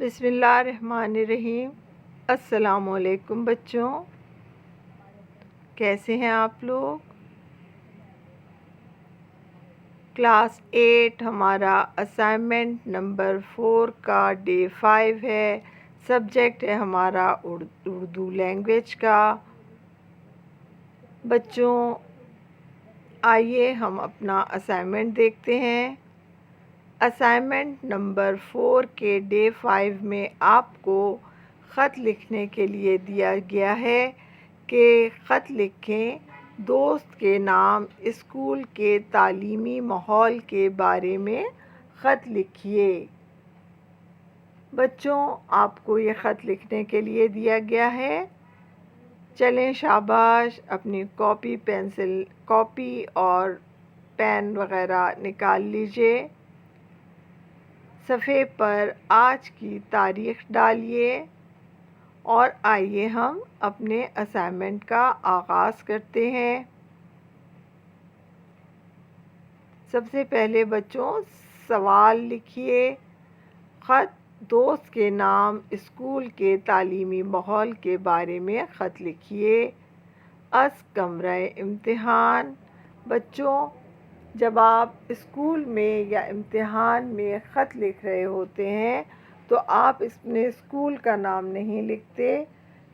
بسم اللہ الرحمن الرحیم۔ السلام علیکم بچوں، کیسے ہیں آپ لوگ؟ کلاس 8 ہمارا اسائنمنٹ نمبر 4 کا ڈے 5 ہے۔ سبجیکٹ ہے ہمارا اردو لینگویج کا۔ بچوں آئیے ہم اپنا اسائنمنٹ دیکھتے ہیں۔ اسائنمنٹ نمبر 4 کے ڈے 5 میں آپ کو خط لکھنے کے لیے دیا گیا ہے کہ خط لکھیں، دوست کے نام، اسکول کے تعلیمی ماحول کے بارے میں خط لکھیے۔ بچوں آپ کو یہ خط لکھنے کے لیے دیا گیا ہے۔ چلیں شاباش، اپنی کاپی اور پین وغیرہ نکال لیجئے۔ صفحے پر آج کی تاریخ ڈالیے اور آئیے ہم اپنے اسائنمنٹ کا آغاز کرتے ہیں۔ سب سے پہلے بچوں سوال لکھیے۔ خط، دوست کے نام، اسکول کے تعلیمی ماحول کے بارے میں خط لکھیے۔ از کمرہ امتحان۔ بچوں جب آپ اسکول میں یا امتحان میں خط لکھ رہے ہوتے ہیں تو آپ اپنے اسکول کا نام نہیں لکھتے،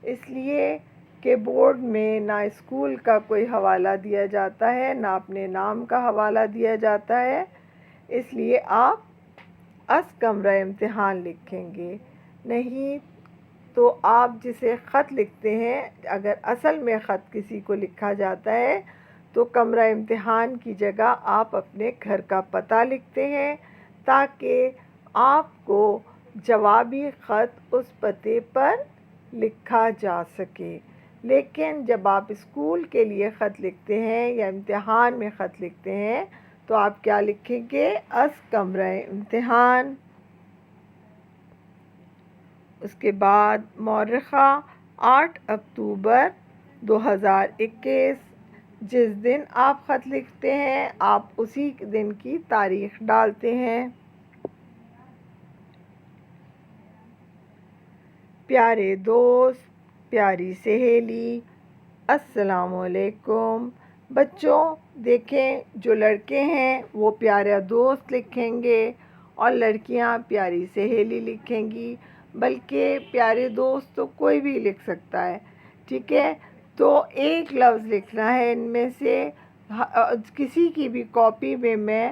اس لیے کہ بورڈ میں نہ اسکول کا کوئی حوالہ دیا جاتا ہے نہ اپنے نام کا حوالہ دیا جاتا ہے، اس لیے آپ از کمرہ امتحان لکھیں گے۔ نہیں تو آپ جسے خط لکھتے ہیں، اگر اصل میں خط کسی کو لکھا جاتا ہے تو کمرہ امتحان کی جگہ آپ اپنے گھر کا پتہ لکھتے ہیں تاکہ آپ کو جوابی خط اس پتے پر لکھا جا سکے۔ لیکن جب آپ اسکول کے لیے خط لکھتے ہیں یا امتحان میں خط لکھتے ہیں تو آپ کیا لکھیں گے؟ از کمرہ امتحان۔ اس کے بعد مورخہ 8 اکتوبر 2021۔ جس دن آپ خط لکھتے ہیں آپ اسی دن کی تاریخ ڈالتے ہیں۔ پیارے دوست، پیاری سہیلی، السلام علیکم۔ بچوں دیکھیں، جو لڑکے ہیں وہ پیارا دوست لکھیں گے اور لڑکیاں پیاری سہیلی لکھیں گی، بلکہ پیارے دوست تو کوئی بھی لکھ سکتا ہے، ٹھیک ہے؟ تو ایک لفظ لکھنا ہے ان میں سے۔ کسی کی بھی کاپی میں میں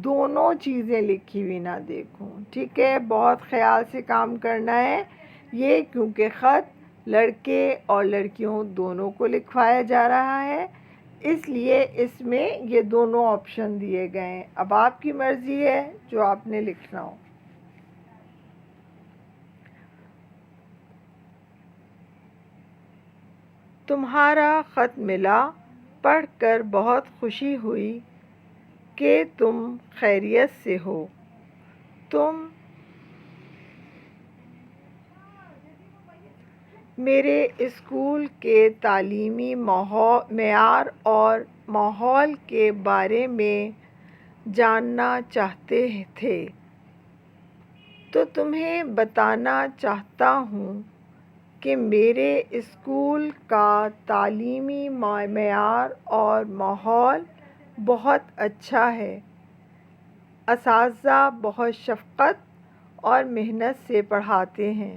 دونوں چیزیں لکھی ہوئی نہ دیکھوں، ٹھیک ہے؟ بہت خیال سے کام کرنا ہے یہ، کیونکہ خط لڑکے اور لڑکیوں دونوں کو لکھوایا جا رہا ہے، اس لیے اس میں یہ دونوں آپشن دیے گئے ہیں۔ اب آپ کی مرضی ہے جو آپ نے لکھنا ہو۔ تمہارا خط ملا، پڑھ کر بہت خوشی ہوئی کہ تم خیریت سے ہو۔ تم میرے اسکول کے تعلیمی معیار اور ماحول کے بارے میں جاننا چاہتے تھے، تو تمہیں بتانا چاہتا ہوں کہ میرے اسکول کا تعلیمی معیار اور ماحول بہت اچھا ہے۔ اساتذہ بہت شفقت اور محنت سے پڑھاتے ہیں۔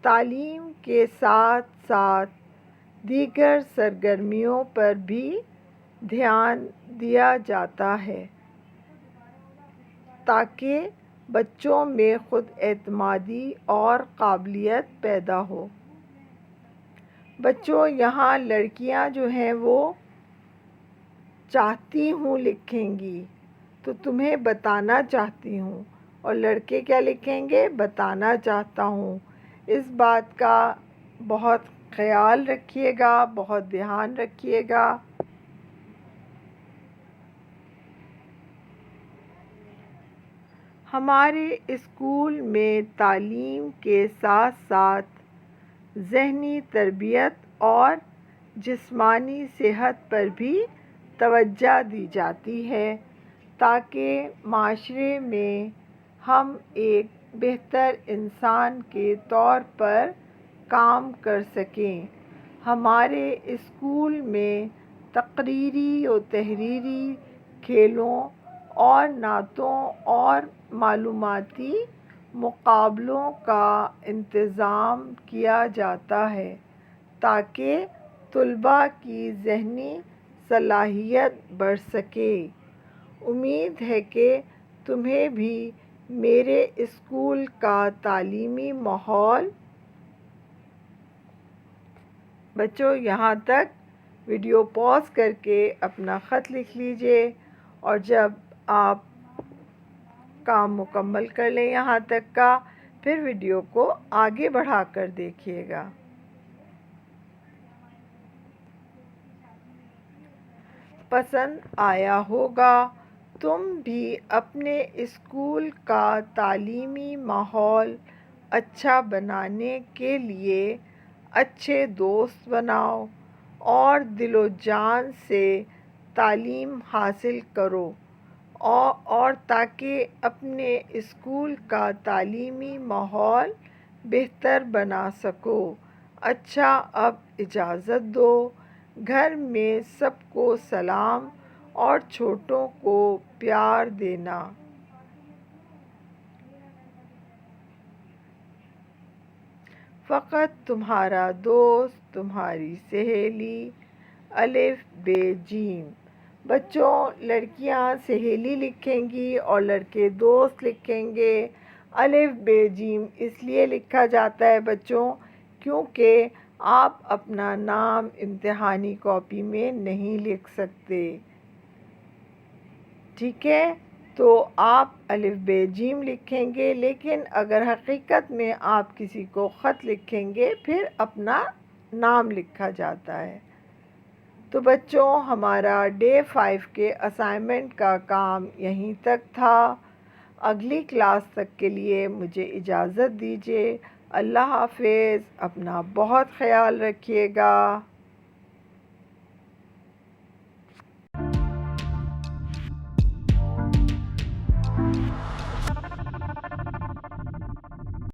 تعلیم کے ساتھ ساتھ دیگر سرگرمیوں پر بھی دھیان دیا جاتا ہے تاکہ بچوں میں خود اعتمادی اور قابلیت پیدا ہو۔ بچوں یہاں لڑکیاں جو ہیں وہ چاہتی ہوں لکھیں گی تو تمہیں بتانا چاہتی ہوں، اور لڑکے کیا لکھیں گے؟ بتانا چاہتا ہوں۔ اس بات کا بہت خیال رکھیے گا، بہت دھیان رکھیے گا۔ ہمارے اسکول میں تعلیم کے ساتھ ساتھ ذہنی تربیت اور جسمانی صحت پر بھی توجہ دی جاتی ہے تاکہ معاشرے میں ہم ایک بہتر انسان کے طور پر کام کر سکیں۔ ہمارے اسکول میں تقریری و تحریری کھیلوں اور نعتوں اور معلوماتی مقابلوں کا انتظام کیا جاتا ہے تاکہ طلباء کی ذہنی صلاحیت بڑھ سکے۔ امید ہے کہ تمہیں بھی میرے اسکول کا تعلیمی ماحول بچوں یہاں تک ویڈیو پاز کر کے اپنا خط لکھ لیجئے، اور جب آپ کام مکمل کر لیں یہاں تک کا، پھر ویڈیو کو آگے بڑھا کر دیکھیے گا۔ پسند آیا ہوگا۔ تم بھی اپنے اسکول کا تعلیمی ماحول اچھا بنانے کے لیے اچھے دوست بناؤ اور دل و جان سے تعلیم حاصل کرو، اور تاکہ اپنے اسکول کا تعلیمی ماحول بہتر بنا سکو۔ اچھا، اب اجازت دو۔ گھر میں سب کو سلام اور چھوٹوں کو پیار دینا۔ فقط تمہارا دوست، تمہاری سہیلی۔ الف ب ج۔ بچوں، لڑکیاں سہیلی لکھیں گی اور لڑکے دوست لکھیں گے۔ الف ب ج اس لیے لکھا جاتا ہے بچوں کیونکہ آپ اپنا نام امتحانی کاپی میں نہیں لکھ سکتے، ٹھیک ہے؟ تو آپ الف ب ج لکھیں گے، لیکن اگر حقیقت میں آپ کسی کو خط لکھیں گے پھر اپنا نام لکھا جاتا ہے۔ تو بچوں، ہمارا ڈے 5 کے اسائنمنٹ کا کام یہیں تک تھا۔ اگلی کلاس تک کے لیے مجھے اجازت دیجیے۔ اللہ حافظ۔ اپنا بہت خیال رکھیے گا۔